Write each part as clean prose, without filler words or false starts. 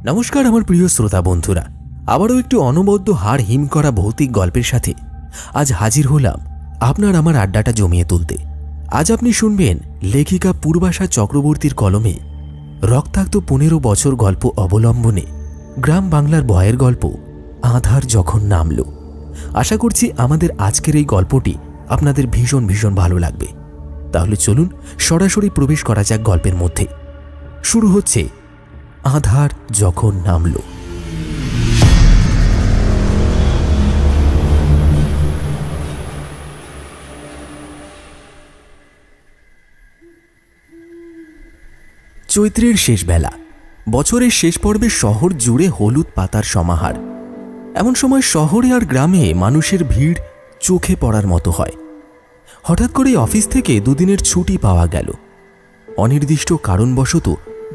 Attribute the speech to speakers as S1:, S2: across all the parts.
S1: নমস্কার আমার প্রিয় শ্রোতা বন্ধুরা, আবারও একটু অনবদ্য হাড় হিম করা ভৌতিক গল্পের সাথে আজ হাজির হলাম আপনার আমার আড্ডাটা জমিয়ে তুলতে। আজ আপনি শুনবেন লেখিকা পূর্বাশা চক্রবর্তীর কলমে রক্তাক্ত 15 বছর গল্প অবলম্বনে গ্রাম বাংলার ভয়ের গল্প আঁধার যখন নামলো। আশা করছি আমাদের আজকের এই গল্পটি আপনাদের ভীষণ ভীষণ ভালো লাগবে। তাহলে চলুন সরাসরি প্রবেশ করা যাক গল্পের মধ্যে। শুরু হচ্ছে আঁধার যখন নামলো। চৈত্রের শেষ বেলা, বছরের শেষ পর্বে শহর জুড়ে হলুদ পাতার সমাহার। এমন সময় শহরে আর গ্রামে মানুষের ভিড় চোখে পড়ার মতো হয়। হঠাৎ করে অফিস থেকে দুদিনের ছুটি পাওয়া গেল। অনির্দিষ্ট কারণবশত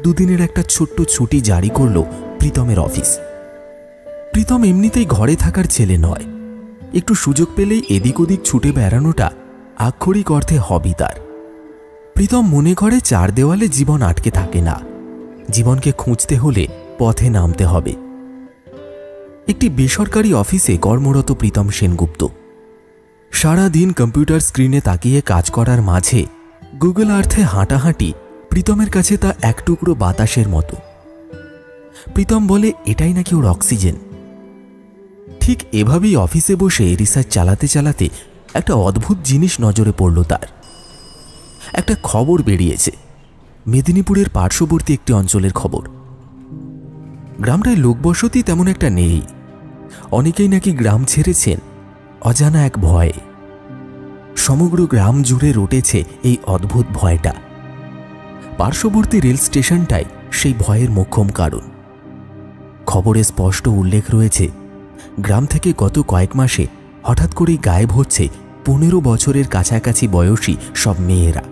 S1: দুদিনের একটা ছোট্ট ছুটি জারি করল প্রীতমের অফিস। প্রীতম এমনিতেই ঘরে থাকার ছেলে নয়, একটু সুযোগ পেলেই এদিক ওদিক ছুটে বেড়ানোটা আক্ষরিক অর্থে হবি তার। প্রীতম মনে করে চার দেওয়ালে জীবন আটকে থাকে না, জীবনকে খুঁজতে হলে পথে নামতে হবে। একটি বেসরকারি অফিসে কর্মরত প্রীতম সেনগুপ্ত সারাদিন কম্পিউটার স্ক্রিনে তাকিয়ে কাজ করার মাঝে গুগল আর্থে হাঁটাহাঁটি প্রীতমের কাছে তা এক টুকরো বাতাসের মতো। প্রীতম বলে এটাই নাকি ওর অক্সিজেন। ঠিক এভাবেই অফিসে বসে রিসার্চ চালাতে চালাতে একটা অদ্ভুত জিনিস নজরে পড়ল তার। একটা খবর বেরিয়েছে, মেদিনীপুরের পার্শ্ববর্তী একটি অঞ্চলের খবর। গ্রামটায় লোকবসতি তেমন একটা নেই, অনেকেই নাকি গ্রাম ছেড়েছেন অজানা এক ভয়ে। সমগ্র গ্রাম জুড়ে রটেছে এই অদ্ভুত ভয়টা। পার্শ্ববর্তী রেল স্টেশনটাই সেই ভয়ের মোক্ষম কারণ। খবরে স্পষ্ট উল্লেখ রয়েছে, গ্রাম থেকে গত কয়েক মাসে হঠাৎ করেই গায়েব হচ্ছে 15 বছরের কাছাকাছি বয়সী সব মেয়েরা,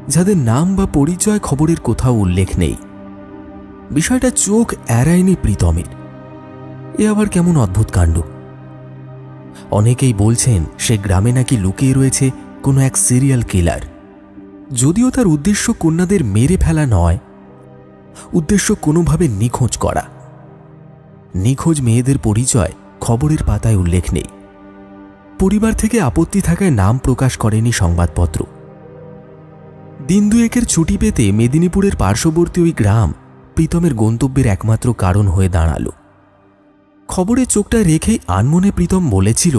S1: যাদের নাম বা পরিচয় খবরের কোথাও উল্লেখ নেই। বিষয়টা চোখ এড়ায়নি প্রীতমের। এ আবার কেমন অদ্ভুত কাণ্ড। অনেকেই বলছেন সে গ্রামে নাকি লুকিয়ে রয়েছে কোনো এক সিরিয়াল কিলার। যদিও তার উদ্দেশ্য কন্যাদের মেরে ফেলা নয়, উদ্দেশ্য কোনোভাবে নিখোঁজ করা। নিখোঁজ মেয়েদের পরিচয় খবরের পাতায় উল্লেখ নেই। পরিবার থেকে আপত্তি থাকায় নাম প্রকাশ করেনি সংবাদপত্র। দিন দুয়েকের ছুটি পেতে মেদিনীপুরের পার্শ্ববর্তী ওই গ্রাম প্রীতমের গন্তব্যের একমাত্র কারণ হয়ে দাঁড়াল। খবরে চোখটা রেখেই আনমনে প্রীতম বলেছিল,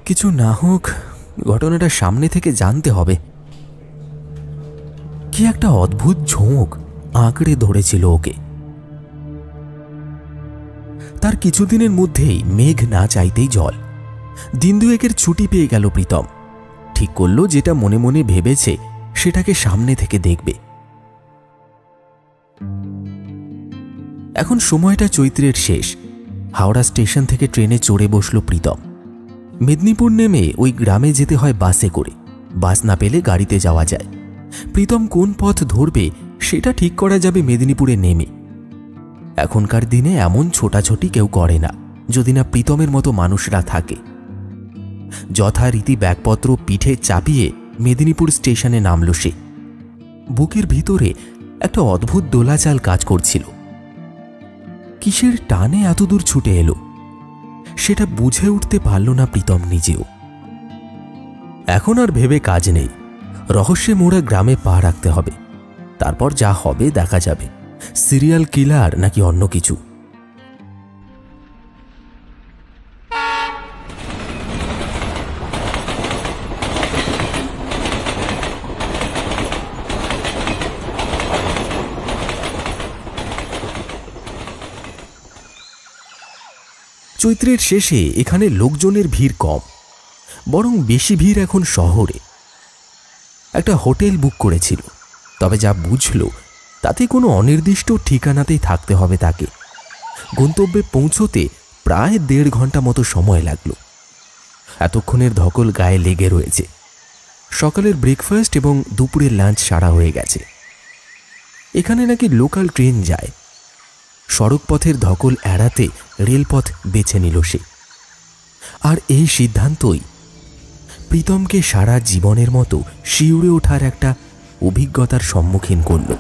S1: কিছু না হোক ঘটনাটা সামনে থেকে জানতে হবে। কি একটা অদ্ভুত ঝোঁক আঁকড়ে ধরেছিল ওকে। তার কিছুদিনের মধ্যেই মেঘ না চাইতেই জল। দিন দুয়েকের ছুটি পেয়ে গেল প্রীতম। ঠিক করল যেটা মনে মনে ভেবেছে সেটাকে সামনে থেকে দেখবে। এখন সময়টা চৈত্রের শেষ। হাওড়া স্টেশন থেকে ট্রেনে চড়ে বসল প্রীতম। মেদিনীপুর নেমে ওই গ্রামে যেতে হয় বাসে করে, বাস না পেলে গাড়িতে যাওয়া যায়। প্রীতম কোন পথ ধরবে সেটা ঠিক করা যাবে মেদিনীপুরে নেমে। এখনকার দিনে এমন ছোটাছুটি কেউ করে না যদি না প্রীতমের মতো মানুষরা থাকে। যথারীতি ব্যাগপত্র পিঠে চাপিয়ে মেদিনীপুর স্টেশনে নামল সে। বুকের ভিতরে একটা অদ্ভুত দোলাচাল কাজ করছিল। কিসের টানে এতদূর ছুটে এলো সেটা বুঝে উঠতে পারল না প্রীতম নিজেও। এখন আর ভেবে কাজ নেই, রহস্যে মোড়া গ্রামে পা রাখতে হবে। তারপর যা হবে দেখা যাবে, সিরিয়াল কিলার নাকি অন্য কিছু। চৈত্রের শেষে এখানে লোকজনের ভিড় কম, বরং বেশি ভিড় এখন শহরে। একটা হোটেল বুক করেছিল, তবে যা বুঝল তাতে কোনো অনির্দিষ্ট ঠিকানাতেই থাকতে হবে তাকে। গন্তব্যে পৌঁছতে প্রায় 1.5 ঘন্টা মতো সময় লাগল। এতক্ষণের ধকল গায়ে লেগে রয়েছে। সকালের ব্রেকফাস্ট এবং দুপুরের লাঞ্চ সারা হয়ে গেছে। এখানে নাকি লোকাল ট্রেন যায়। সড়ক পথের ধকল এড়াতে রেলপথ বেছে নিল সে। আর এই সিদ্ধান্তই প্রীতমকে সারা জীবনের মতো শিউরে ওঠার একটা অভিজ্ঞতার সম্মুখীন করল।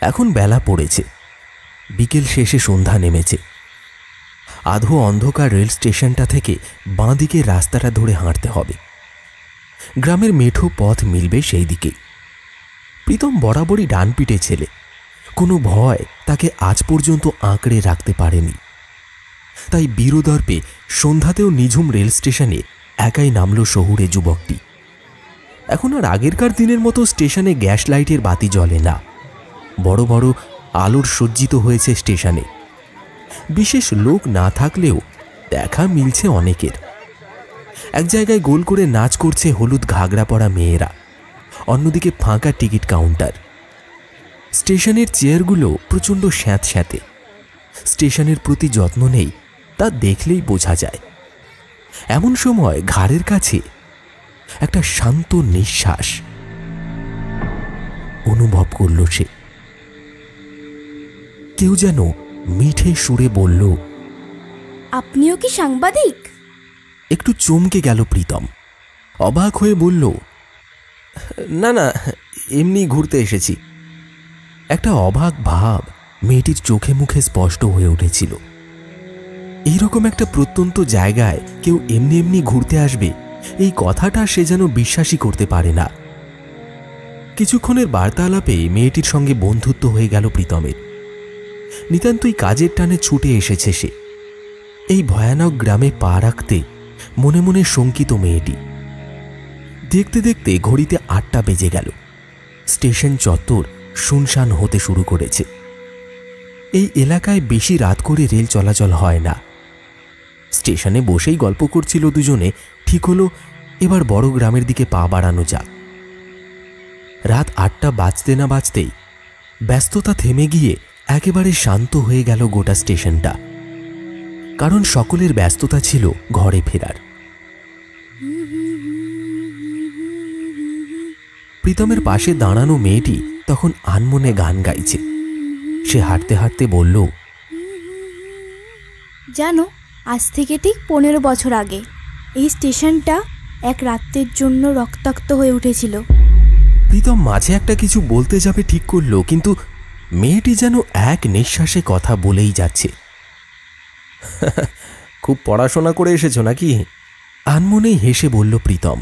S1: এখন বেলা পড়েছে, বিকেল শেষে সন্ধ্যা নেমেছে। আধো অন্ধকার রেল স্টেশনটা থেকে বাঁ দিকে রাস্তাটা ধরে হাঁটতে হবে। গ্রামের মেঠো পথ মিলবে সেই দিকেই। প্রীতম বরাবরই ডানপিটে ছেলে, কোনো ভয় তাকে আজ পর্যন্ত আঁকড়ে রাখতে পারেনি। তাই বীরদর্পে সন্ধ্যাতেও নিঝুম রেল স্টেশনে একাই নামল শহুরে যুবকটি। এখন আর আগেরকার দিনের মতো স্টেশনে গ্যাস লাইটের বাতি জ্বলে না, বড় বড় আলোর সজ্জিত হয়েছে স্টেশনে। বিশেষ লোক না থাকলেও দেখা মিলছে অনেকের। এক জায়গায় গোল করে নাচ করছে হলুদ ঘাগরা পরা মেয়েরা, অন্যদিকে ফাঁকা টিকিট কাউন্টার। স্টেশনের চেয়ারগুলো প্রচণ্ড স্যাঁতস্যাঁতে। স্টেশনের প্রতি যত্ন নেই তা দেখলেই বোঝা যায়। এমন সময় ঘাড়ের কাছে একটা শান্ত নিঃশ্বাস অনুভব করল সে। কেউ যেন মিঠে সুরে বলল,
S2: আপনিও কি সাংবাদিক?
S1: একটু চমকে গেল প্রীতম, অবাক হয়ে বলল, না না, এমনি ঘুরতে এসেছি। একটা অবাক ভাব মেয়েটির চোখে মুখে স্পষ্ট হয়ে উঠেছিল। এইরকম একটা প্রত্যন্ত জায়গায় কেউ এমনি এমনি ঘুরতে আসবে, এই কথাটা সে যেন বিশ্বাসই করতে পারে না। কিছুক্ষণের বার্তালাপে মেয়েটির সঙ্গে বন্ধুত্ব হয়ে গেল প্রীতমের। নিতান্তই কাজের টানে ছুটে এসেছে সে। এই ভয়ানক গ্রামে পা রাখতে মনে মনে শঙ্কিত মেয়েটি। দেখতে দেখতে ঘড়িতে ৮টা বেজে গেল। স্টেশন চত্বর শুনশান হতে শুরু করেছে। এই এলাকায় বেশি রাত করে রেল চলাচল হয় না। স্টেশনে বসেই গল্প করছিল দুজনে। ঠিক হলো এবার বড় গ্রামের দিকে পা বাড়ানো যাক। রাত ৮টা বাজতে না বাজতেই ব্যস্ততা থেমে গিয়ে একেবারে শান্ত হয়ে গেল গোটা স্টেশনটা। কারণ সকলের ব্যস্ততা ছিল ঘরে ফেরার। প্রীতমের পাশে দাঁড়ানো মেয়েটি তখন আনমনে গান গাইছে। সে হাঁটতে হাঁটতে বলল,
S2: জানো, আজ থেকে ঠিক 15 বছর আগে এই স্টেশনটা এক রাতের জন্য রক্তাক্ত হয়ে উঠেছিল।
S1: প্রীতম মাঝে একটা কিছু বলতে যাবে ঠিক করলো, কিন্তু মেয়েটি যেন এক নিঃশ্বাসে কথা বলেই যাচ্ছে। খুব পড়াশোনা করে এসেছো নাকি? আনমনেই হেসে বলল প্রীতম।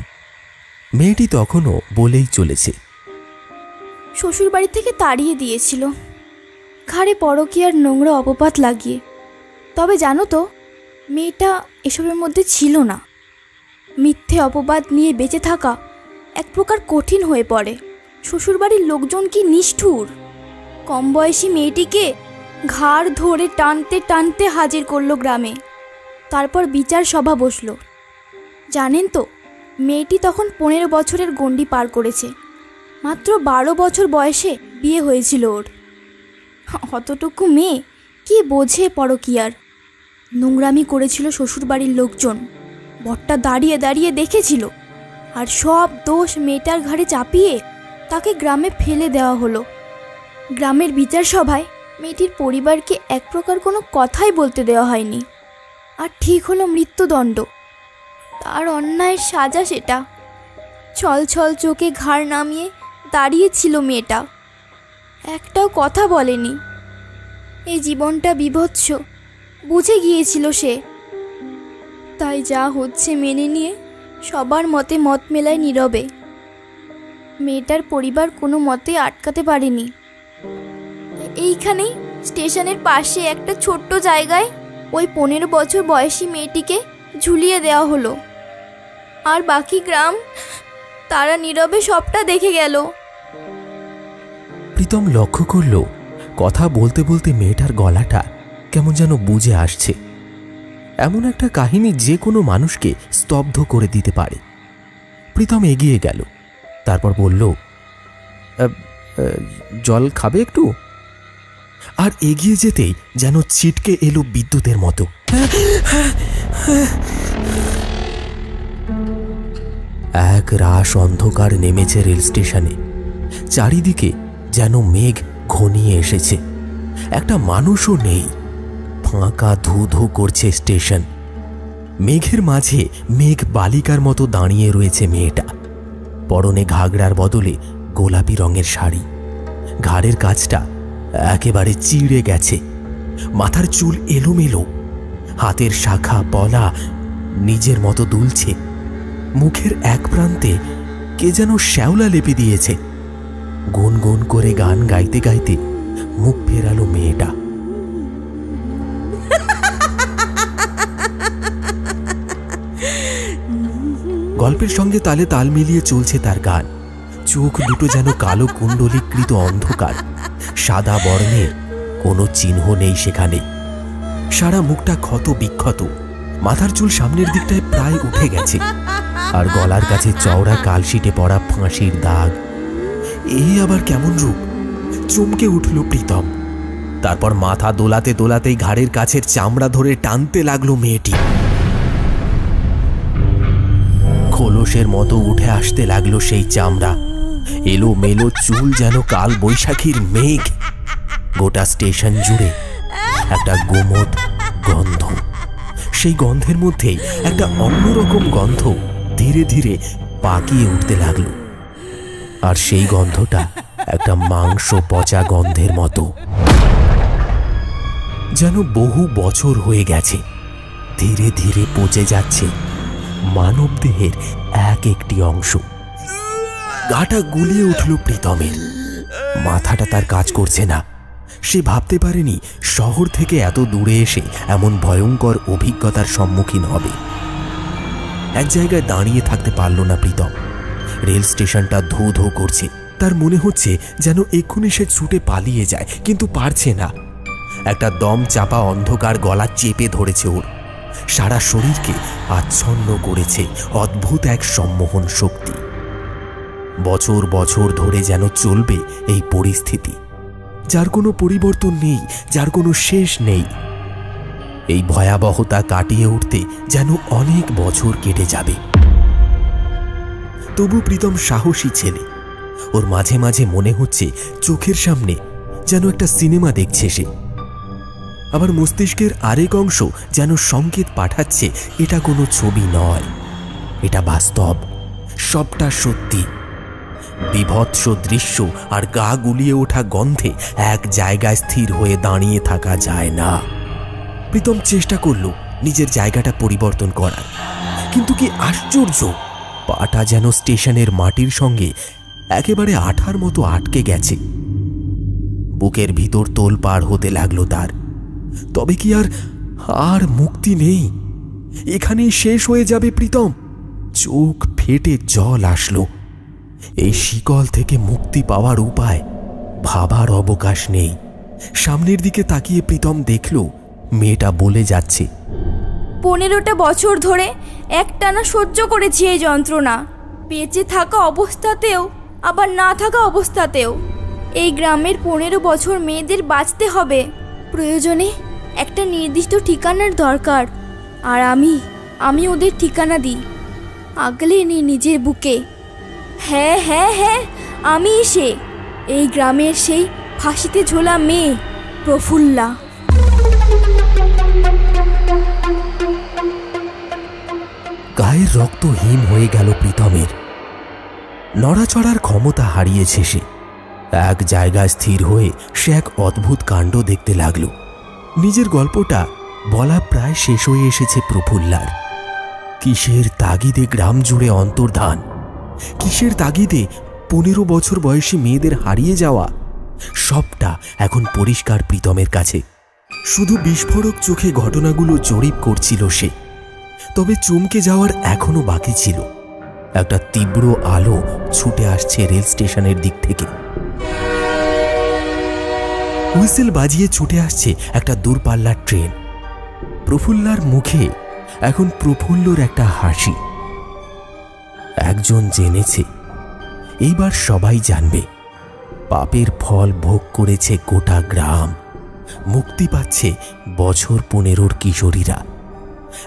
S1: মেয়েটি তখনও বলেই চলেছে,
S2: শ্বশুর বাড়ি থেকে তাড়িয়ে দিয়েছিল, ঘাড়ে পরকীয়ার নোংরা অপবাদ লাগিয়ে। তবে জানো তো, মেয়েটা এসবের মধ্যে ছিল না। মিথ্যে অপবাদ নিয়ে বেঁচে থাকা এক প্রকার কঠিন হয়ে পড়ে। শ্বশুরবাড়ির লোকজন কি নিষ্ঠুর! কম বয়সী মেয়েটিকে ঘাড় ধরে টানতে টানতে হাজির করলো গ্রামে। তারপর বিচার সভা বসল। জানেন তো, মেয়েটি তখন 15 বছরের গণ্ডি পার করেছে। মাত্র 12 বছর বয়সে বিয়ে হয়েছিল ওর। অতটুকু মেয়ে কি বোঝে পরকীয়ার! নোংরামি করেছিল শ্বশুরবাড়ির লোকজন। বরটা দাঁড়িয়ে দাঁড়িয়ে দেখেছিল, আর সব দোষ মেয়েটার ঘাড়ে চাপিয়ে তাকে গ্রামে ফেলে দেওয়া হলো। গ্রামের বিচার সভায় মেয়েটির পরিবারকে এক প্রকার কোনো কথাই বলতে দেওয়া হয়নি, আর ঠিক হলো মৃত্যুদণ্ড। তার অন্যায়ের সাজা সেটা। ছল ছল চোখে ঘাড় নামিয়ে দাঁড়িয়েছিল মেয়েটা, একটাও কথা বলেনি। এই জীবনটা বিভৎস বুঝে গিয়েছিল সে। তাই যা হচ্ছে মেনে নিয়ে সবার মতে মত মেলায় নীরবে। মেয়েটার পরিবার কোনো মতে আটকাতে পারেনি। এইখানেই স্টেশনের পাশে একটা ছোট্ট জায়গায় ওই 15 বছর বয়সী মেয়েটিকে ঝুলিয়ে দেওয়া হলো। আর বাকি গ্রাম তারা নীরবে সবটা দেখে গেল।
S1: প্রীতম লক্ষ্য করল কথা বলতে বলতে মেয়েটার গলাটা কেমন যেন বুঝে আসছে। এমন একটা কাহিনী যে কোনো মানুষকে স্তব্ধ করে দিতে পারে। প্রীতম এগিয়ে গেল, তারপর বলল, জল খাবে একটু? আর এগিয়ে যেতেই যেন ছিটকে এলো বিদ্যুতের মতো। এক রাশ অন্ধকার নেমেছে রেল স্টেশনে। চারিদিকে যেন মেঘ ঘনিয়ে এসেছে। একটা মানুষও নেই। ফাঁকা ধু ধু করছে স্টেশন। মেঘের মাঝে মেঘ বালিকার মতো দাঁড়িয়ে রয়েছে মেয়েটা। পরনে ঘাগরার বদলে গোলাপি রঙের শাড়ি, ঘাড়ের কাছটা একেবারে চিড়ে গেছে, মাথার চুল এলোমেলো, হাতের শাখা পলা নিজের মতো দুলছে, মুখের এক প্রান্তে কে যেন শ্যাওলা লেপে দিয়েছে। গুনগুন করে গান গাইতে গাইতে মুখ ফেরালো মেয়েটা। গল্পের সঙ্গে তালে তাল মিলিয়ে চলছে তার গান। চোখ দুটো যেন কালো কুণ্ডলীকৃত অন্ধকার, সাদা বর্ণের কোনো চিহ্ন নেই সেখানে। সারা মুখটা ক্ষত বিক্ষত, মাথার চুল সামনের দিকটায় প্রায় উঠে গেছে, আর গলার কাছে চওড়া কালশিটে পড়া ফাঁসির দাগ। এই আবার কেমন রূপ! চমকে উঠল প্রীতম। তারপর মাথা দোলাতে দোলাতেই ঘাড়ের কাছের চামড়া ধরে টানতে লাগলো মেয়েটি। খোলসের মতো উঠে আসতে লাগলো সেই চামড়া। এলো মেলো চুল যেন কাল বৈশাখীর মেঘ। গোটা স্টেশন জুড়ে একটা গোমোদ গন্ধ। সেই গন্ধের মধ্যেই একটা অন্যরকম গন্ধ ধীরে ধীরে পাকিয়ে উঠতে লাগলো, আর সেই গন্ধটা একটা মাংস পচা গন্ধের মতো, যেন বহু বছর হয়ে গেছে ধীরে ধীরে পচে যাচ্ছে মানব দেহের এক একটি অংশ। গাটা গুলিয়ে উঠল প্রীতমের। মাথাটা তার কাজ করছে না। সে ভাবতে পারেনি শহর থেকে এত দূরে এসে এমন ভয়ঙ্কর অভিজ্ঞতার সম্মুখীন হবে। এক জায়গায় দাঁড়িয়ে থাকতে পারল না প্রীতম। রেল স্টেশনটা ধো ধো করছে। তার মনে হচ্ছে যেন এক্ষুনি সে ছুটে পালিয়ে যায়, কিন্তু পারছে না। একটা দম চাপা অন্ধকার গলা চেপে ধরেছে ওর। সারা শরীরকে আচ্ছন্ন করেছে অদ্ভুত এক সম্মোহন শক্তি। বছর বছর ধরে যেন চলবে এই পরিস্থিতি, যার কোনো পরিবর্তন নেই, যার কোনো শেষ নেই। এই ভয়াবহতা কাটিয়ে উঠতে যেন অনেক বছর কেটে যাবে। তবু প্রীতম সাহসী ছেলে। ওর মাঝে মাঝে মনে হচ্ছে চোখের সামনে যেন একটা সিনেমা দেখছে সে। আবার মস্তিষ্কের আরেক অংশ যেন সংকেত পাঠাচ্ছে এটা কোনো ছবি নয়, এটা বাস্তব, সবটা সত্যি। বিভৎস দৃশ্য আর গা গুলিয়ে ওঠা গন্ধে এক জায়গায় স্থির হয়ে দাঁড়িয়ে থাকা যায় না। প্রীতম চেষ্টা করল নিজের জায়গাটা পরিবর্তন করার, কিন্তু কি আশ্চর্য! পাটা যেন স্টেশনের মাটির সঙ্গে একেবারে আঠার মতো আটকে গেছে। বুকের ভিতর তোলপাড় হতে লাগলো তার। তবে কি আর মুক্তি নেই? এখানেই শেষ হয়ে যাবে প্রীতম? চোখ ফেটে জল আসলো। এই শিকল থেকে মুক্তি পাওয়ার উপায় ভাবার অবকাশ নেই। সামনের দিকে তাকিয়ে প্রীতম দেখল মেয়েটা বলে যাচ্ছে,
S2: 15টা বছর ধরে একটানা সহ্য করেছি এই যন্ত্রণা, বেঁচে থাকা অবস্থাতেও আবার না থাকা অবস্থাতেও। এই গ্রামের 15 বছর মেয়েদের বাঁচতে হবে। প্রয়োজনে একটা নির্দিষ্ট ঠিকানার দরকার, আর আমি ওদের ঠিকানা দিই। আগলে নি নিজের বুকে। হ্যাঁ হ্যাঁ হ্যাঁ, আমি সে, এই গ্রামের সেই ফাঁসিতে ঝোলা মেয়ে প্রফুল্লা।
S1: গায়ের রক্ত হিম হয়ে গেল প্রীতমের। নড়াচড়ার ক্ষমতা হারিয়েছে সে। এক জায়গায় স্থির হয়ে সে এক অদ্ভুত কাণ্ড দেখতে লাগলো। নিজের গল্পটা বলা প্রায় শেষ হয়ে এসেছে প্রফুল্লার। কিসের তাগিদে গ্রাম জুড়ে অন্তর্ধান? কিসের তাগিদে 15 বছর বয়সী মেয়েদের হারিয়ে যাওয়া? সবটা এখন পরিষ্কার প্রীতমের কাছে। শুধু বিস্ফোরক চোখে ঘটনাগুলো জরিপ করছিল সে। তবে চমকে যাওয়ার এখনো বাকি ছিল। একটা তীব্র আলো ছুটে আসছে রেল স্টেশনের দিক থেকে। হুইসেল বাজিয়ে ছুটে আসছে একটা দূরপাল্লার ট্রেন। প্রফুল্লার মুখে এখন প্রফুল্লর একটা হাসি। একজন জেনেছে, এইবার সবাই জানবে। পাপের ফল ভোগ করেছে গোটা গ্রাম। মুক্তি পাচ্ছে বছর 15 কিশোরীরা।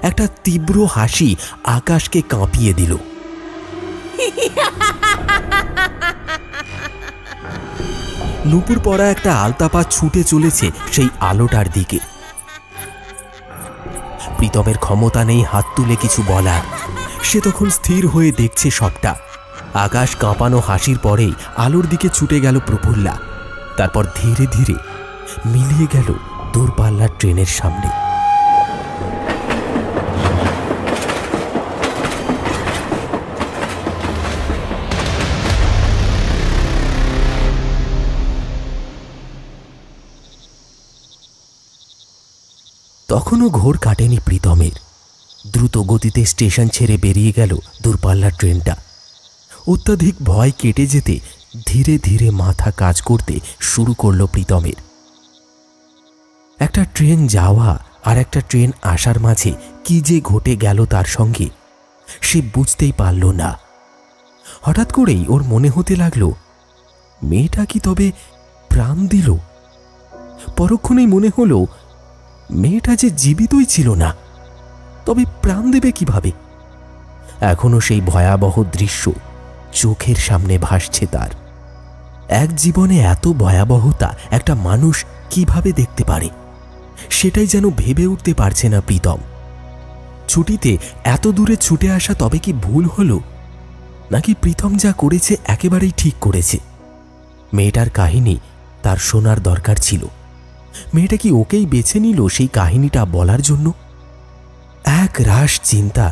S1: একটা তীব্র হাসি আকাশকে কাঁপিয়ে দিল। নুপুর পরা একটা আলতাপা ছুটে চলেছে সেই আলোটার দিকে। প্রীতমের ক্ষমতা নেই হাত তুলে কিছু বলার। সে তখন স্থির হয়ে দেখছে সবটা। আকাশ কাঁপানো হাসির পরেই আলোর দিকে ছুটে গেল প্রফুল্লা। তারপর ধীরে ধীরে মিলিয়ে গেল দূরপাল্লার ট্রেনের সামনে। তখনও ঘোর কাটেনি প্রীতমের। দ্রুত গতিতে স্টেশন ছেড়ে বেরিয়ে গেল দূরপাল্লার ট্রেনটা। অত্যাধিক ভয় কেটে যেতে ধীরে ধীরে মাথা কাজ করতে শুরু করল প্রীতমের। একটা ট্রেন যাওয়া আর একটা ট্রেন আসার মাঝে কি যে ঘটে গেল তার সঙ্গে সে বুঝতেই পারল না। হঠাৎ করেই ওর মনে হতে লাগলো, মেয়েটা কি তবে প্রাণ দিল? পরক্ষণেই মনে হলো মেয়েটা যে জীবিতই ছিল না, তবে প্রাণ দেবে কিভাবে? এখনো সেই ভয়াবহ দৃশ্য চোখের সামনে ভাসছে তার। এক জীবনে এত ভয়াবহতা একটা মানুষ কিভাবে দেখতে পারে, সেটাই যেন ভেবে উঠতে পারছে না প্রীতম। ছুটিতে এত দূরে ছুটে আসা তবে কি ভুল হলো, নাকি প্রীতম যা করেছে একেবারেই ঠিক করেছে? মেয়েটার কাহিনী তার শোনার দরকার ছিল। মেয়েটা কি ওকেই বেছে নিল সেই কাহিনীটা বলার জন্য? এক রাশ চিন্তা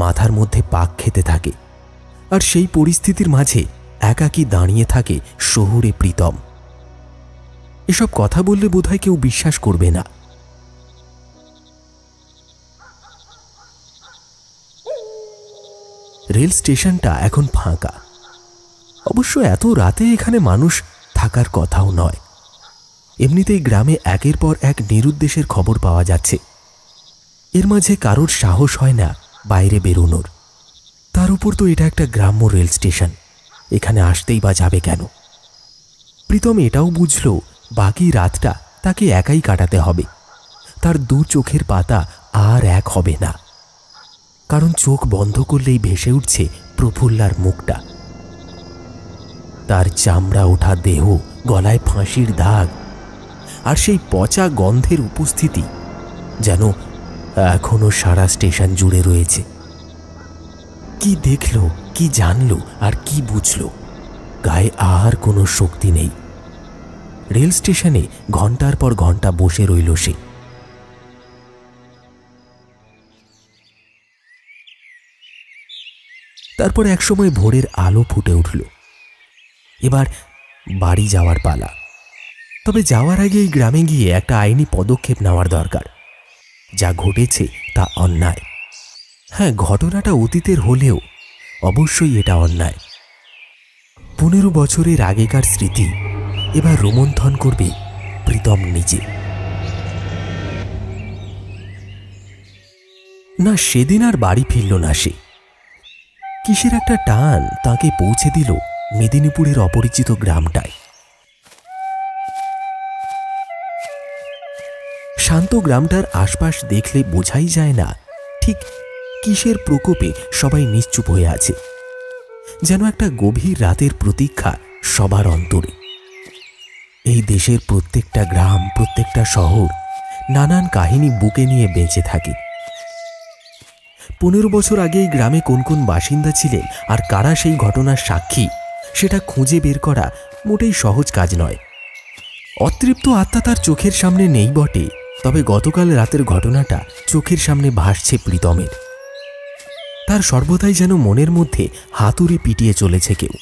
S1: মাথার মধ্যে পাক খেতে থাকে, আর সেই পরিস্থিতির মাঝে একাকী দাঁড়িয়ে থাকে শহুরে প্রীতম। এসব কথা বললে বোধহয় কেউ বিশ্বাস করবে না। রেল স্টেশনটা এখন ফাঁকা। অবশ্য এত রাতে এখানে মানুষ থাকার কথাও নয়। এমনিতেই গ্রামে একের পর এক নিরুদ্দেশের খবর পাওয়া যাচ্ছে। এর মাঝে কারোর সাহস হয় না বাইরে বেরোনোর। তার উপর তো এটা একটা গ্রাম্য রেল স্টেশন, এখানে আসতেই বা যাবে কেন? প্রীতম এটাও বুঝল বাকি রাতটা তাকে একাই কাটাতে হবে। তার দু চোখের পাতা আর এক হবে না, কারণ চোখ বন্ধ করলেই ভেসে উঠছে প্রফুল্লার মুখটা। তার চামড়া ওঠা দেহ, গলায় ফাঁসির দাগ, আর সেই পচা গন্ধের উপস্থিতি যেন এখনো সারা স্টেশন জুড়ে রয়েছে। কি দেখলো, কি জানলো, আর কি বুঝলো? গায়ে আর কোনো শক্তি নেই। রেল স্টেশনে ঘন্টার পর ঘন্টা বসে রইল সে। তারপর একসময় ভোরের আলো ফুটে উঠল। এবার বাড়ি যাওয়ার পালা। তবে যাওয়ার আগে এই গ্রামে গিয়ে একটা আইনি পদক্ষেপ নেওয়ার দরকার। যা ঘটেছে তা অন্যায়। হ্যাঁ, ঘটনাটা অতীতের হলেও অবশ্যই এটা অন্যায়। 15 বছরের আগেকার স্মৃতি এবার রোমন্থন করবে প্রীতম নিজে। না, সেদিন আর বাড়ি ফিরল না সে। কিসের একটা টান তাকে পৌঁছে দিল মেদিনীপুরের অপরিচিত গ্রামটায়। শান্ত গ্রামটার আশপাশ দেখলে বোঝাই যায় না ঠিক কিসের প্রকোপে সবাই নিশ্চুপ হয়ে আছে। যেন একটা গভীর রাতের প্রতীক্ষা সবার অন্তরে। এই দেশের প্রত্যেকটা গ্রাম, প্রত্যেকটা শহর নানান কাহিনী বুকে নিয়ে বেঁচে থাকে। 15 বছর আগে এই গ্রামে কোন কোন বাসিন্দা ছিলেন আর কারা সেই ঘটনার সাক্ষী, সেটা খুঁজে বের করা মোটেই সহজ কাজ নয়। অতৃপ্ত আত্মা তার চোখের সামনে নেই বটে, তবে গতকাল রাতের ঘটনাটা চোখের সামনে ভাসছে প্রীতমের। তার সর্বদাই যেন মনের মধ্যে হাতুড়ি পিটিয়ে চলেছে কেউ,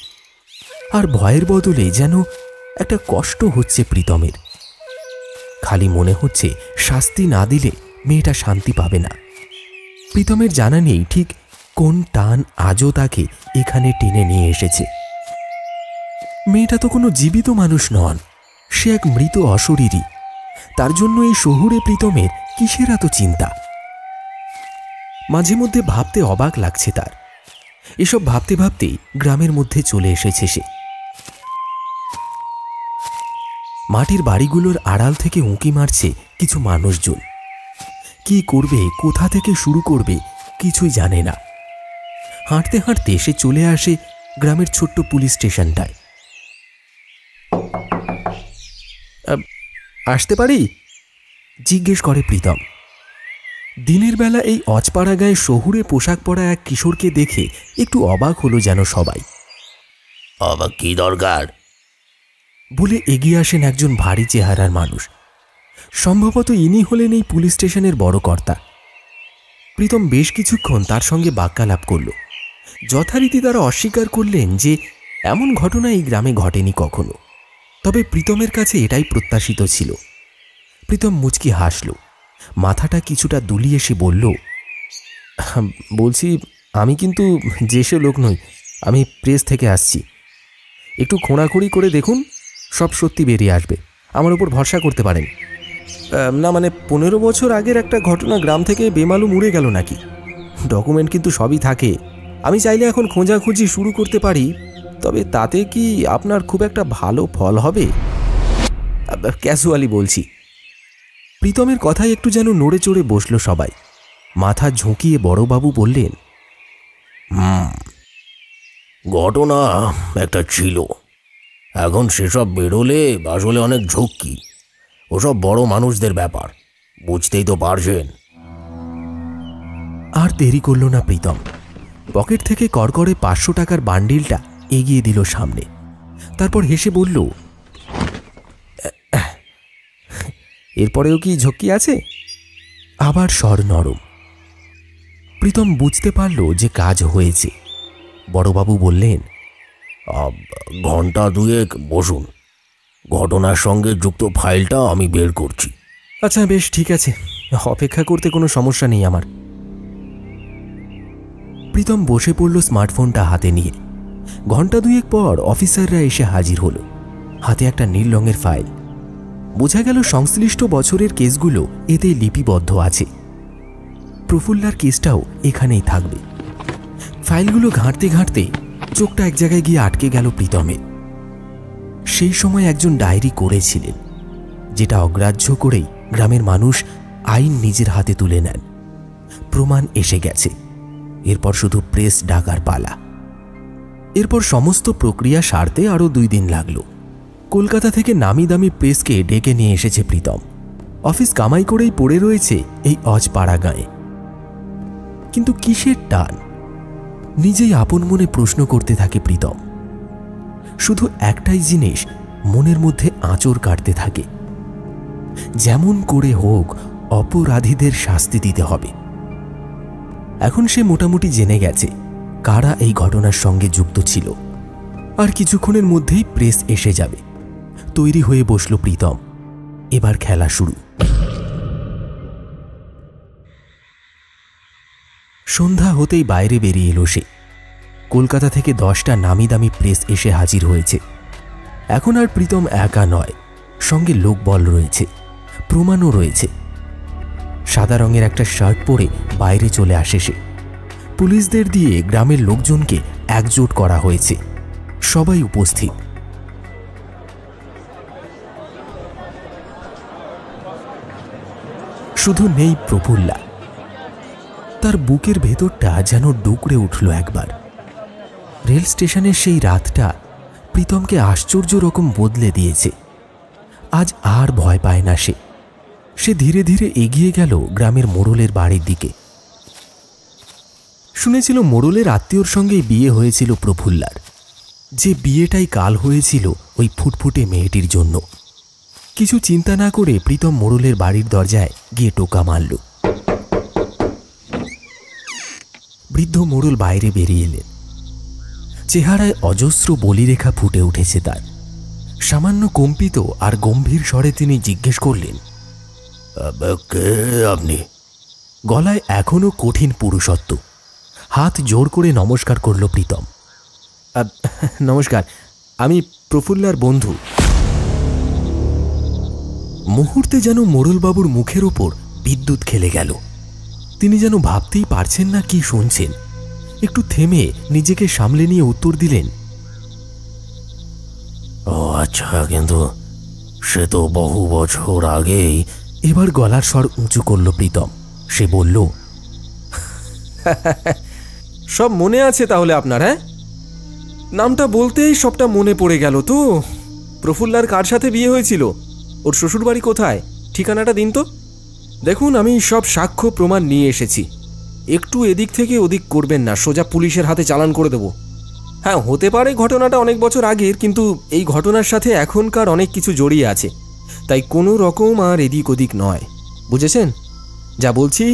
S1: আর ভয়ের বদলে যেন একটা কষ্ট হচ্ছে প্রীতমের। খালি মনে হচ্ছে শাস্তি না দিলে মেয়েটা শান্তি পাবে না। প্রীতমের জানা নেই ঠিক কোন টান আজও তাকে এখানে টেনে নিয়ে এসেছে। মেয়েটা তো কোনো জীবিত মানুষ নন, সে এক মৃত অশরীরী। তার জন্য এই শহুরে প্রীতমের কিসের এত চিন্তা? মাঝে মধ্যে ভাবতে অবাক লাগছে তার। এসব ভাবতে ভাবতেই গ্রামের মধ্যে চলে এসেছে সে। মাটির বাড়িগুলোর আড়াল থেকে উঁকি মারছে কিছু মানুষজন। কি করবে, কোথা থেকে শুরু করবে কিছুই জানে না। হাঁটতে হাঁটতে সে চলে আসে গ্রামের ছোট্ট পুলিশ স্টেশনটায়। আসতে পারি? জিজ্ঞেস করে প্রীতম। দিনের বেলা এই অজপাড়া গায়ে শহুরে পোশাক পরা এক কিশোরকে দেখে একটু অবাক হলো যেন সবাই।
S3: অবাক কি দরকার?
S1: বলে এগিয়ে আসেন একজন ভারী চেহারার মানুষ। সম্ভবত ইনি হলেন এই পুলিশ স্টেশনের বড় কর্তা। প্রীতম বেশ কিছুক্ষণ তার সঙ্গে বাক্যালাপ করল। যথারীতি তারা অস্বীকার করলেন যে এমন ঘটনা এই গ্রামে ঘটেনি কখনো, তবে প্রীতমের কাছে এটাই প্রত্যাশিত ছিল। প্রীতম মুচকি হাসল, মাথাটা কিছুটা দুলিয়ে সে বলল, বলছি আমি কিন্তু যেসে লোক নই, আমি প্রেস থেকে আসছি। একটু খোঁড়াখুড়ি করে দেখুন, সব সত্যি বেরিয়ে আসবে, আমার উপর ভরসা করতে পারেন। না মানে 15 বছর আগের একটা ঘটনা গ্রাম থেকে বেমালুম উড়ে গেল নাকি? ডকুমেন্ট কিন্তু সবই থাকে। আমি চাইলে এখন খোঁজাখুঁজি শুরু করতে পারি, তবে তাতে কি আপনার খুব একটা ভালো ফল হবে? ক্যাজুয়ালি বলছি। প্রীতমের কথায় একটু যেন নড়ে চড়ে বসল সবাই। মাথা ঝুঁকিয়ে বড়বাবু বললেন,
S3: ঘটনা একটা ছিল, এখন সেসব বেরোলে আসলে অনেক ঝক্কি। ওসব বড় মানুষদের ব্যাপার, বুঝতেই তো পারছেন।
S1: আর দেরি করল না প্রীতম। পকেট থেকে কড়কড়ে 500 টাকার বান্ডিলটা এগিয়ে দিল সামনে। তারপর হেসে বলল, এরপরেও কি ঝক্কি আছে? আবার স্বর নরম। প্রীতম বুঝতে পারল যে কাজ হয়েছে। বড়বাবু বললেন,
S3: ঘন্টা দুয়েক বসুন, ঘটনার সঙ্গে যুক্ত ফাইলটা আমি বের করছি।
S1: আচ্ছা বেশ, ঠিক আছে, অপেক্ষা করতে কোনো সমস্যা নেই আমার। প্রীতম বসে পড়ল স্মার্টফোনটা হাতে নিয়ে। ঘন্টা দুয়েক পর অফিসাররা এসে হাজির হলো, হাতে একটা নীল রঙের ফাইল। বোঝা গেল সংশ্লিষ্ট বছরের কেসগুলো এতে লিপিবদ্ধ আছে। প্রফুল্লার কেসটাও এখানেই থাকবে। ফাইলগুলো ঘাঁটতে ঘাঁটতে চোখটা এক জায়গায় গিয়ে আটকে গেল প্রীতমের। সেই সময় একজন ডায়েরি করেছিলেন, যেটা অগ্রাহ্য করেই গ্রামের মানুষ আইন নিজের হাতে তুলে নেন। প্রমাণ এসে গেছে, এরপর শুধু প্রেস ডাকার পালা। এরপর সমস্ত প্রক্রিয়া সারতে আরও 2 দিন লাগলো। কলকাতা থেকে নামি দামি প্রেসকে ডেকে নিয়ে এসেছে প্রীতম। অফিস কামাই করেই পড়ে রয়েছে এই অজপাড়া গাঁয়ে। কিন্তু কিসের টান? নিজেই আপন মনে প্রশ্ন করতে থাকে প্রীতম। শুধু একটাই জিনিস মনের মধ্যে আঁচড় কাটতে থাকে, যেমন করে হোক অপরাধীদের শাস্তি দিতে হবে। এখন সে মোটামুটি জেনে গেছে কারা এই ঘটনার সঙ্গে যুক্ত ছিল। আর কিছুক্ষণের মধ্যেই প্রেস এসে যাবে। তৈরি হয়ে বসল প্রীতম। এবার খেলা শুরু। সন্ধ্যা হতেই বাইরে বেরিয়ে এলো সে। কলকাতা থেকে 10টা নামি দামি প্রেস এসে হাজির হয়েছে। এখন আর প্রীতম একা নয়, সঙ্গে লোকবল রয়েছে, প্রমাণও রয়েছে। সাদা রঙের একটা শার্ট পরে বাইরে চলে আসে সে। পুলিশদের দিয়ে গ্রামের লোকজনকে একজোট করা হয়েছে, সবাই উপস্থিত। শুধু নেই প্রফুল্লা। তার বুকের ভেতরটা যেন ডুকরে উঠল একবার। রেল স্টেশনের সেই রাতটা প্রীতমকে আশ্চর্য রকম বদলে দিয়েছে। আজ আর ভয় পায় না সে। সে ধীরে ধীরে এগিয়ে গেল গ্রামের মোড়লের বাড়ির দিকে। শুনেছিল মোড়লের আত্মীয়র সঙ্গেই বিয়ে হয়েছিল প্রফুল্লার, যে বিয়েটাই কাল হয়েছিল ওই ফুটফুটে মেয়েটির জন্য। কিছু চিন্তা না করে প্রীতম মোড়লের বাড়ির দরজায় গিয়ে টোকা মারল। বৃদ্ধ মোড়ল বাইরে বেরিয়ে এলেন। চেহারায় অজস্র বলিরেখা ফুটে উঠেছে তার। সামান্য কম্পিত আর গম্ভীর স্বরে তিনি জিজ্ঞেস করলেন,
S3: কে আপনি?
S1: গলায় এখনো কঠিন পুরুষত্ব। হাত জোর করে নমস্কার করল প্রীতম। নমস্কার, আমি প্রফুল্লার বন্ধু। মুহূর্তে যেন মোড়লবাবুর মুখের ওপর বিদ্যুৎ খেলে গেল। তিনি যেন ভাবতেই পারছেন না কি শুনছেন। একটু থেমে নিজেকে সামলে নিয়ে উত্তর দিলেন,
S3: ও আচ্ছা, কিন্তু সে তো বহু বছর আগেই।
S1: এবার গলার স্বর উঁচু করল প্রীতম। সে বলল, সব মনে আছে তাহলে আপনার? হ্যাঁ, নামটা বলতেই সবটা মনে পড়ে গেল তো। প্রফুল্লার কার সাথে বিয়ে হয়েছিল? ওর শ্বশুরবাড়ি কোথায়? ঠিকানাটা দিন তো। দেখুন, আমি সব সাক্ষ্য প্রমাণ নিয়ে এসেছি। একটু এদিক থেকে ওদিক করবেন না, সোজা পুলিশের হাতে চালান করে দেব। হ্যাঁ, হতে পারে ঘটনাটা অনেক বছর আগের, কিন্তু এই ঘটনার সাথে এখনকার অনেক কিছু জড়িয়ে আছে, তাই কোনো রকম আর এদিক ওদিক নয়, বুঝেছেন? যা বলছি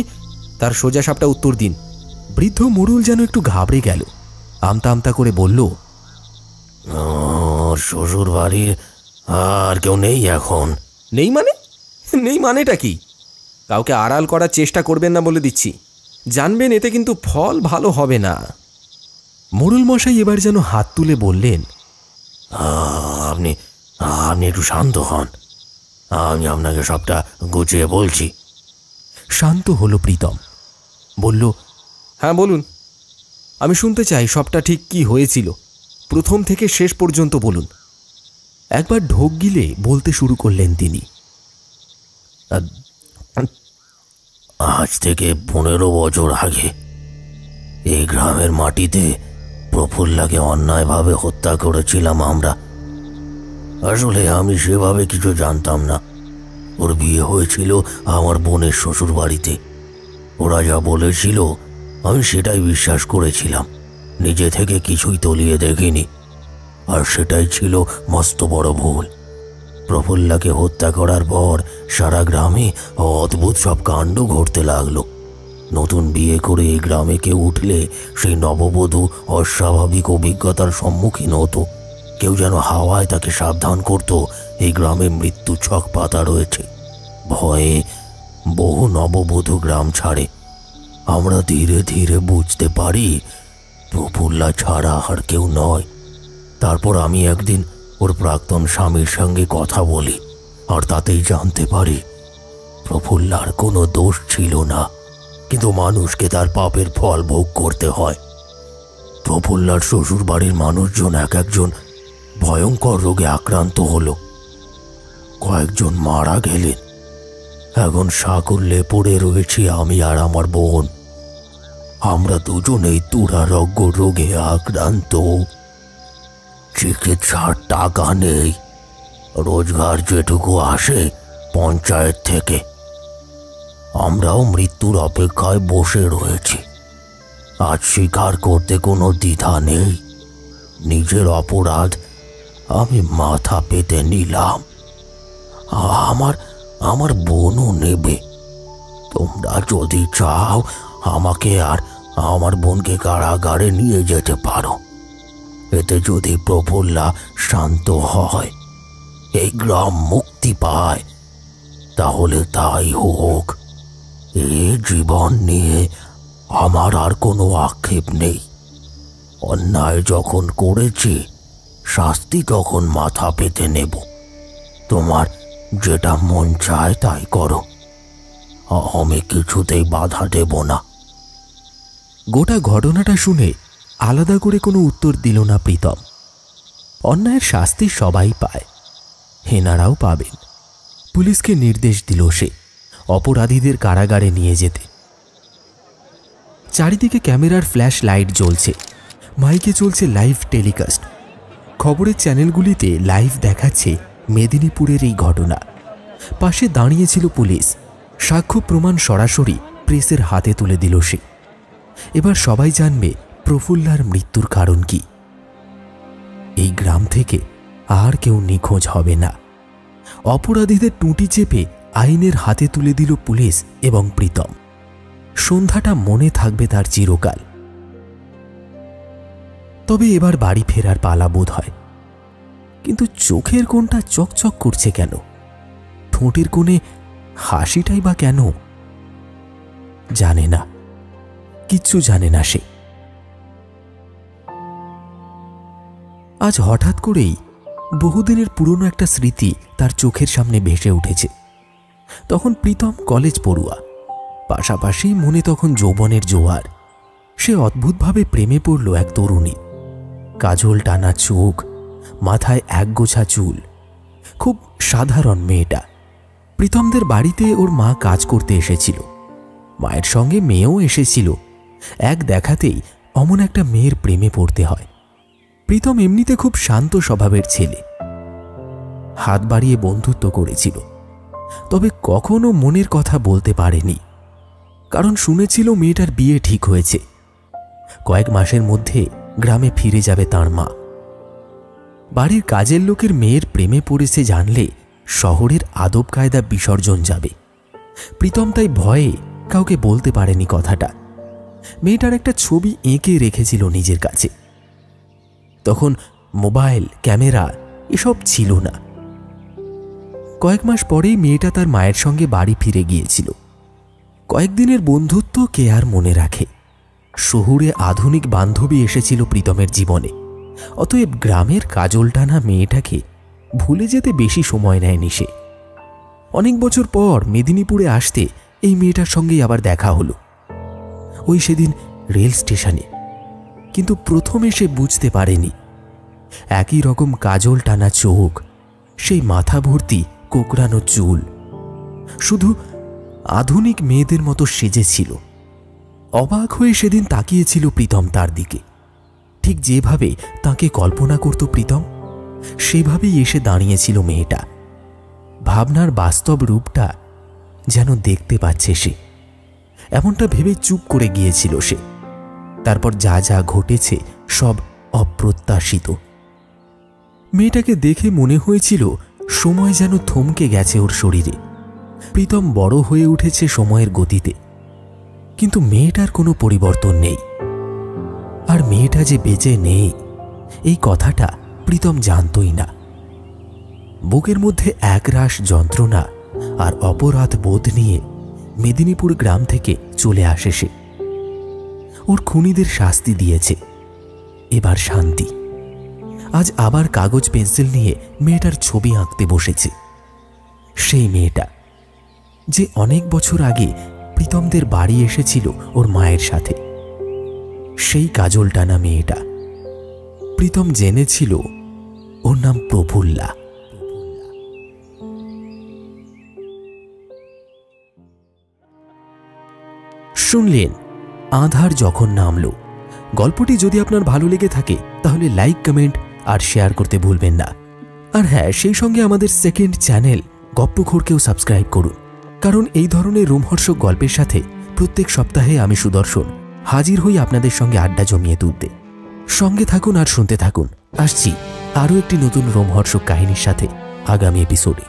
S1: তার সোজা সাপটা উত্তর দিন। বৃদ্ধ মোড়ল যেন একটু ঘাবড়ে গেল, আমতা আমতা করে বলল,
S3: শ্বশুর বাড়ির আর কেউ নেই এখন?
S1: নেই মানে? নেই মানেটা কি? কাউকে আড়াল করার চেষ্টা করবেন না বলে দিচ্ছি, জানবেন এতে কিন্তু ফল ভালো হবে না। মোড়ল মশাই এবার যেন হাত তুলে বললেন,
S3: আপনি আপনি একটু শান্ত হন, আমি আপনাকে সবটা গুছিয়ে বলছি।
S1: শান্ত হলো প্রীতম, বলল, হ্যাঁ বলুন, আমি শুনতে চাই সবটা ঠিক কি হয়েছিল, প্রথম থেকে শেষ পর্যন্ত বলুন। একবার ঢোক গিলে বলতে শুরু করলেন তিনি,
S3: আজ থেকে 15 বছর আগে এই গ্রামের মাটিতে প্রফুল্লাকে অন্যায়ভাবে হত্যা করেছিলাম আমরা। আসলে আমি সেভাবে কিছু জানতাম না। ওর বিয়ে হয়েছিল আমার বোনের শ্বশুর বাড়িতে। ওরা যা বলেছিল আমি সেটাই বিশ্বাস করেছিলাম, নিজে থেকে কিছুই তলিয়ে দেখিনি। আর সেটাই ছিল মস্ত বড় ভুল। প্রফুল্লাকে হত্যা করার পর সারা গ্রামে অদ্ভুত সব কাণ্ড ঘটতে লাগলো। নতুন বিয়ে করে এই গ্রামে কেউ উঠলে সেই নববধূ অস্বাভাবিক অভিজ্ঞতার সম্মুখীন হতো। কেউ যেন হাওয়ায় তাকে সাবধান করত এই গ্রামে মৃত্যু ছক পাতা রয়েছে। ভয়ে বহু নববধূ গ্রাম ছাড়ে। আমরা ধীরে ধীরে বুঝতে পারি প্রফুল্লা ছাড়া আর কেউ নয়। তারপর আমি একদিন ওর প্রাক্তন স্বামীর সঙ্গে কথা বলি, আর তাতেই জানতে পারি প্রফুল্লার কোনো দোষ ছিল না, কিন্তু মানুষকে তার পাপের ফল ভোগ করতে হয়। প্রফুল্লার শ্বশুর বাড়ির মানুষজন এক একজন ভয়ঙ্কর রোগে আক্রান্ত হলো, কয়েকজন মারা গেলেন। এখন সাকুল্যে পড়ে রয়েছি আমি আর আমার বোন। আমরা দুজনেই দুরারোগ্য রোগে আক্রান্ত। চিকিৎসার টাকা নেই, রোজগার যেটুকু আসে পঞ্চায়েত থেকে। আমরাও মৃত্যুর অপেক্ষায় বসে রয়েছি। আজ স্বীকার করতে কোনো দ্বিধা নেই, নিজের অপরাধ আমি মাথা পেতে নিলাম। আমার বোনও নেবে। তোমরা যদি চাও আমাকে আর আমার বোনকে কারাগারে নিয়ে যেতে পারো। এতে যদি প্রফুল্লা শান্ত হয়, এই গ্রাম মুক্তি পায়, তাহলে তাই হোক। এ জীবন নিয়ে আমার আর কোনো আক্ষেপ নেই। অন্যায় যখন করেছি, শাস্তি তখন মাথা পেতে নেব। তোমার যেটা মন চায় তাই করো, আমি কিছুতেই বাধা দেব না।
S1: গোটা ঘটনাটা শুনে আলাদা করে কোনো উত্তর দিল না প্রীতম। অন্যায়ের শাস্তি সবাই পায়, হেনারাও পাবেন। পুলিশকে নির্দেশ দিল সে অপরাধীদের কারাগারে নিয়ে যেতে। চারিদিকে ক্যামেরার ফ্ল্যাশ লাইট জ্বলছে, মাইকে চলছে লাইভ টেলিকাস্ট। খবরের চ্যানেলগুলিতে লাইভ দেখাচ্ছে মেদিনীপুরের এই ঘটনা। পাশে দাঁড়িয়েছিল পুলিশ, সাক্ষ্য প্রমাণ সরাসরি প্রেসের হাতে তুলে দিল সে। এবার সবাই জানবে প্রফুল্লার মৃত্যুর কারণ কি। এই গ্রাম থেকে আর কেউ নিখোঁজ হবে না। অপরাধীদের টুঁটি চেপে আইনের হাতে তুলে দিল পুলিশ এবং প্রীতম। সন্ধ্যাটা মনে থাকবে তার চিরকাল। তবে এবার বাড়ি ফেরার পালা বোধ হয়। কিন্তু চোখের কোণটা চকচক করছে কেন? ঠোঁটের কোণে হাসিটাই বা কেন? জানে না, কিচ্ছু জানে না সে। আজ হঠাৎ করেই বহুদিনের পুরনো একটা স্মৃতি তার চোখের সামনে ভেসে উঠেছে। তখন প্রীতম কলেজ পড়ুয়া, পাশাপাশি মনে তখন যৌবনের জোয়ার। সে অদ্ভুতভাবে প্রেমে পড়ল এক তরুণী। কাজল টানা চোখ, মাথায় একগোছা চুল, খুব সাধারণ মেয়েটা। প্রীতমদের বাড়িতে ওর মা কাজ করতে এসেছিল, মায়ের সঙ্গে মেয়েও এসেছিল। এক দেখাতেই অমন একটা মেয়ের প্রেমে পড়তে হয়। প্রীতম এমনিতে খুব শান্ত স্বভাবের ছেলে, হাত বাড়িয়ে বন্ধুত্ব করেছিল। তবে কখনো মনের কথা বলতে পারেনি, কারণ শুনেছিল মেয়েটার বিয়ে ঠিক হয়েছে। কয়েক মাসের মধ্যে গ্রামে ফিরে যাবে তার মা। বাড়ির কাজের লোকের মেয়ের প্রেমে পড়েছে জানলে শহরের আদব কায়দা বিসর্জন যাবে। প্রীতম তাই ভয়ে কাউকে বলতে পারেনি কথাটা। মেয়েটার একটা ছবি এঁকে রেখেছিল নিজের কাছে। তখন মোবাইল, ক্যামেরা এসব ছিল না। কয়েক মাস পরেই মেয়েটা তার মায়ের সঙ্গে বাড়ি ফিরে গিয়েছিল। কয়েকদিনের বন্ধুত্ব কে আর মনে রাখে। শহুরে আধুনিক বান্ধবী এসেছিল প্রীতমের জীবনে। অতএব গ্রামের কাজল টানা মেয়েটাকে ভুলে যেতে বেশি সময় নেয়নি সে। অনেক বছর পর মেদিনীপুরে আসতে এই মেয়েটার সঙ্গেই আবার দেখা হলো, ওই সেদিন রেল স্টেশনে। কিন্তু প্রথমে সে বুঝতে পারেনি একই রকম কাজল টানা চোখ, সেই মাথা ভর্তি কোকড়ানো চুল, শুধু আধুনিক মেয়েদের মতো সেজেছিল। অবাক হয়ে সেদিন তাকিয়েছিল প্রীতম তার দিকে। ঠিক যেভাবে তাকে কল্পনা করত প্রীতম, সেভাবেই এসে দাঁড়িয়েছিল মেয়েটা। ভাবনার বাস্তব রূপটা যেন দেখতে পাচ্ছে সে, এমনটা ভেবে চুপ করে গিয়েছিল সে। তারপর যা যা ঘটেছে সব অপ্রত্যাশিত। মেয়েটাকে দেখে মনে হয়েছিল সময় যেন থমকে গেছে ওর শরীরে। প্রীতম বড় হয়ে উঠেছে সময়ের গতিতে, কিন্তু মেয়েটার কোনো পরিবর্তন নেই। আর মেয়েটা যে বেঁচে নেই এই কথাটা প্রীতম জানতই না। বুকের মধ্যে একরাশ যন্ত্রণা আর অপরাধ বোধ নিয়ে মেদিনীপুর গ্রাম থেকে চলে আসে সে। ওর খুনিদের শাস্তি দিয়েছে, এবার শান্তি। আজ আবার কাগজ পেন্সিল নিয়ে মেয়েটার ছবি আঁকতে বসেছে। সেই মেয়েটা যে অনেক বছর আগে প্রীতমদের বাড়ি এসেছিল ওর মায়ের সাথে, সেই কাজল টানা মেয়েটা। প্রীতম জেনেছিল ওর নাম প্রফুল্লা। শুনলেন আঁধার যখন নামলো। গল্পটি যদি আপনার ভালো লেগে থাকে তাহলে লাইক, কমেন্ট আর শেয়ার করতে ভুলবেন না। আর হ্যাঁ, সেই সঙ্গে আমাদের সেকেন্ড চ্যানেল গপ্পখোরকেও সাবস্ক্রাইব করুন, কারণ এই ধরনের রোমহর্ষক গল্পের সাথে প্রত্যেক সপ্তাহে আমি সুদর্শন হাজির হই আপনাদের সঙ্গে আড্ডা জমিয়ে তুলতে। সঙ্গে থাকুন আর শুনতে থাকুন। আসছি আরও একটি নতুন রোমহর্ষক কাহিনীর সাথে আগামী এপিসোডে।